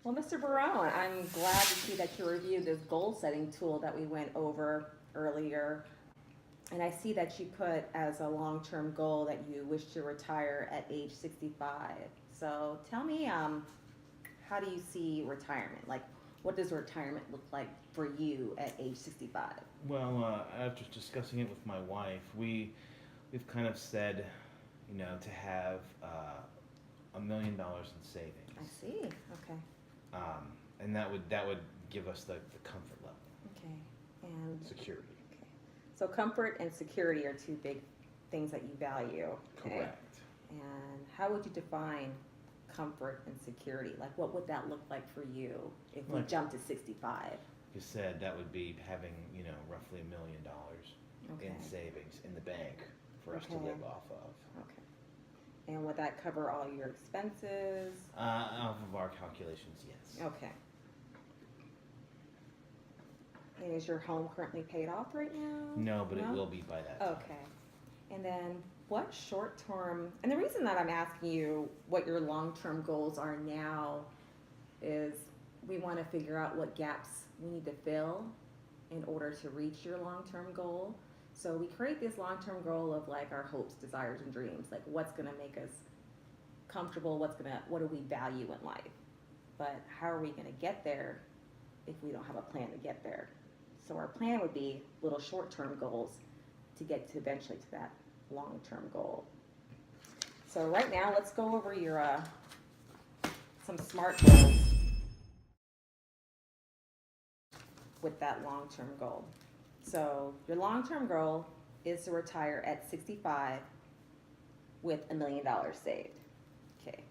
Well, Mr. Barone, I'm glad to see that you reviewed this goal setting tool that we went over earlier. And I see that you put as a long term goal that you wish to retire at age 65. So tell me, how do you see retirement? Like, what does retirement look like for you at age 65? Well, after discussing it with my wife, we've kind of said, to have $1 million in I savings, see. Okay. and that would give us the comfort level, Okay. And security. okay. So comfort and security are two big things that you value. Okay. Correct. And how would you define comfort and security? Like, what would that look like for you if we Like jump to 65? you said, that would be having roughly $1 million Okay. in savings in the bank for us to Okay. live off of. Okay. And would that cover all your expenses? Off of our calculations, yes. Okay. And is your home currently paid off right now? No, but it No? will be by that time. Okay. And then what short term, and the reason that I'm asking you what your long term goals are now is we want to figure out what gaps we need to fill in order to reach your long term goal. So we create this long term goal of like our hopes, desires, and dreams, like what's going to make us comfortable, what do we value in life? But how are we going to get there if we don't have a plan to get there? So our plan would be little short term goals to get to eventually to that long term goal. So right now, let's go over your some SMART goals with that long term goal. So your long term goal is to retire at 65 with $1 million saved. Okay.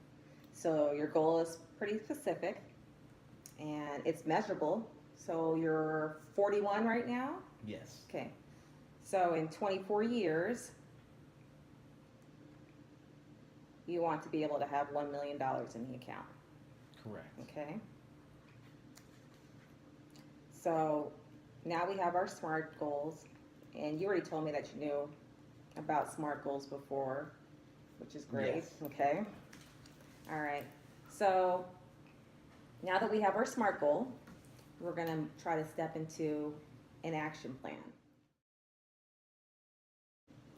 So your goal is pretty specific and it's measurable. So you're 41 right now? Yes. Okay. So in 24 years, you want to be able to have $1 million in the account. Correct. Okay. So now we have our SMART goals, and you already told me that you knew about SMART goals before, which is great. Yes. Okay. All right. So now that we have our SMART goal, we're going to try to step into an action plan.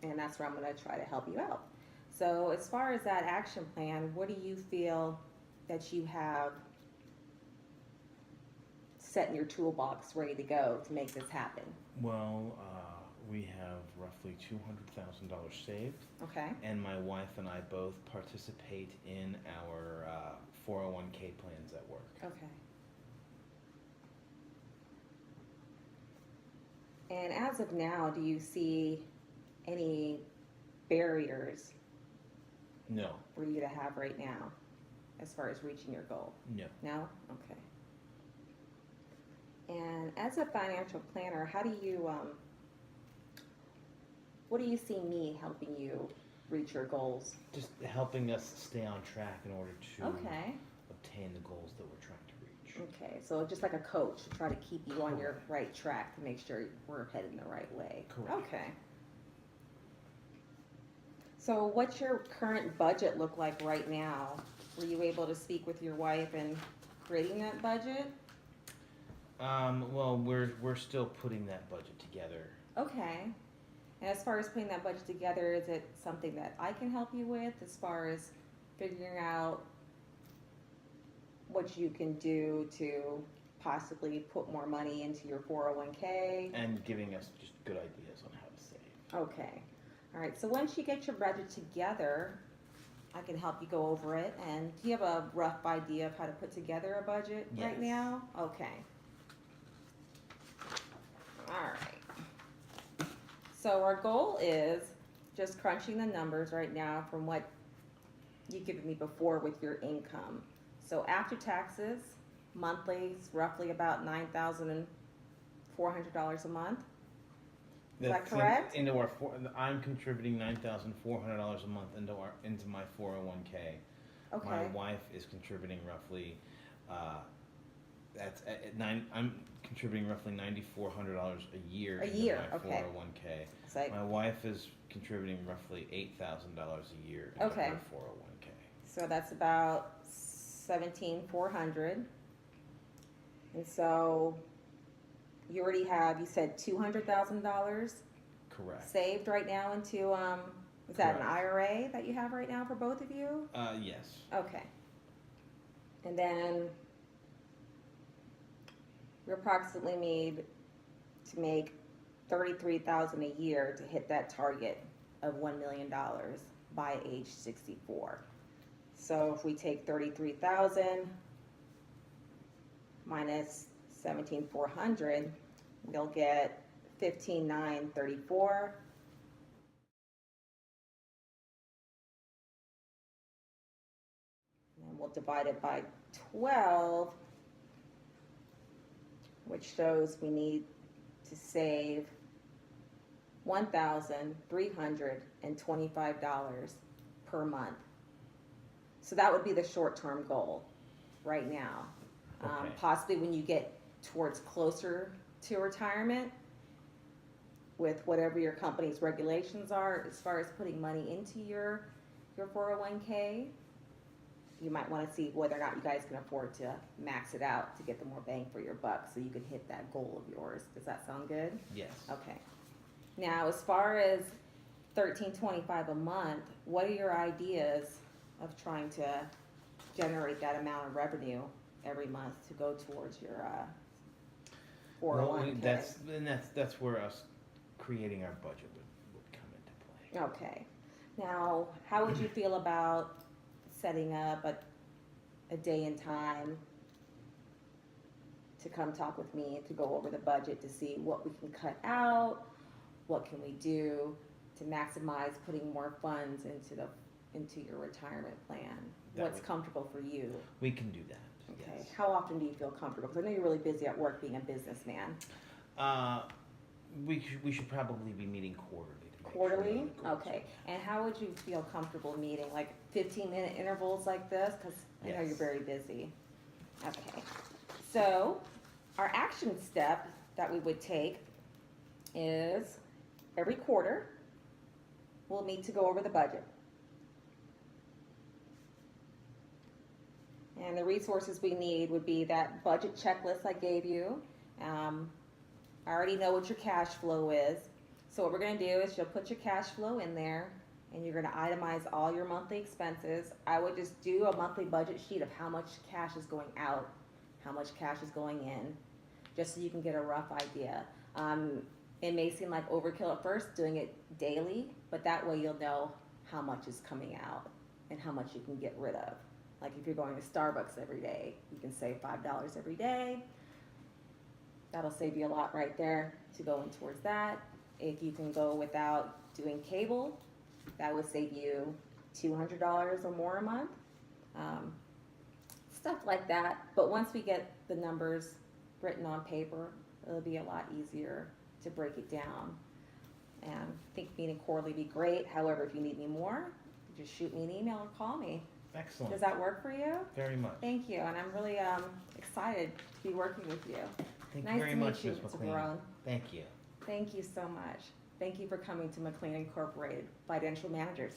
And that's where I'm going to try to help you out. So as far as that action plan, what do you feel that you have set in your toolbox ready to go to make this happen? Well, we have roughly $200,000 saved, Okay. and my wife and I both participate in our 401k plans at work. Okay. And as of now, do you see any barriers No, for you to have right now as far as reaching your goal? no. No? Okay. And as a financial planner, how do you, what do you see me helping you reach your goals? Just helping us stay on track in order to Okay. obtain the goals that we're trying to reach. Okay, so just like a coach to try to keep you on your right track to make sure we're heading the right way. Correct. Okay. So what's your current budget look like right now? Were you able to speak with your wife and creating that budget? Well, we're still putting that budget together. Okay. And as far as putting that budget together, is it something that I can help you with as far as figuring out what you can do to possibly put more money into your 401k? And giving us just good ideas on how to save. Okay. All right. So once you get your budget together, I can help you go over it. And do you have a rough idea of how to put together a budget right Yes. now? Okay. All right. So our goal is just crunching the numbers right now from what you given me before with your income. So after taxes, monthly is roughly about $9,400 a month. Is that correct? I'm contributing $9,400 a month into my 401k. Okay. My wife is contributing roughly I'm contributing roughly $9,400 a year into my okay. 401k. It's like, My wife is contributing roughly $8,000 a year into Okay. her 401k. so that's about 17,400. And so you already have, you said $200,000 Correct. saved right now into, is that an Correct. IRA that you have right now for both of you? Yes. Okay. And then you approximately need to make 33,000 a year to hit that target of $1 million by age 64. So if we take 33,000 minus 17,400, we'll get 15,934. And we'll divide it by 12, which shows we need to save $1,325 per month. So that would be the short-term goal right now. Okay. Possibly when you get towards closer to retirement, with whatever your company's regulations are as far as putting money into your 401k, you might want to see whether or not you guys can afford to max it out to get the more bang for your buck so you can hit that goal of yours. Does that sound good? Yes. Okay. Now, as far as $13.25 a month, what are your ideas of trying to generate that amount of revenue every month to go towards your 401k? That's where us creating our budget would come into play. Okay. Now, how would you feel about setting up a day and time to come talk with me to go over the budget to see what we can cut out, what can we do to maximize putting more funds into your retirement plan? What's comfortable for you? We can do that. Okay. Yes. How often do you feel comfortable? Because I know you're really busy at work being a businessman. We should probably be meeting quarterly. To make sure Quarterly? that the goals Okay. are- And how would you feel comfortable meeting? Like 15-minute intervals like this? Because I know Yes. you're very busy. Okay. So our action step that we would take is every quarter we'll meet to go over the budget. And the resources we need would be that budget checklist I gave you. I already know what your cash flow is. So what we're going to do is you'll put your cash flow in there and you're going to itemize all your monthly expenses. I would just do a monthly budget sheet of how much cash is going out, how much cash is going in, just so you can get a rough idea. It may seem like overkill at first doing it daily, but that way you'll know how much is coming out and how much you can get rid of. Like if you're going to Starbucks every day, you can save $5 every day. That'll save you a lot right there to go in towards that. If you can go without doing cable, that would save you $200 or more a month. Stuff like that. But once we get the numbers written on paper, it'll be a lot easier to break it down. And I think meeting quarterly would be great. However, if you need me more, just shoot me an email or call me. Excellent. Does that work for you? Very much. Thank you, and I'm really excited to be working with you. Thank Nice you very to much, meet you, Ms. Mr. McLean. Barone. Thank you. Thank you so much. Thank you for coming to McLean Incorporated Financial Managers.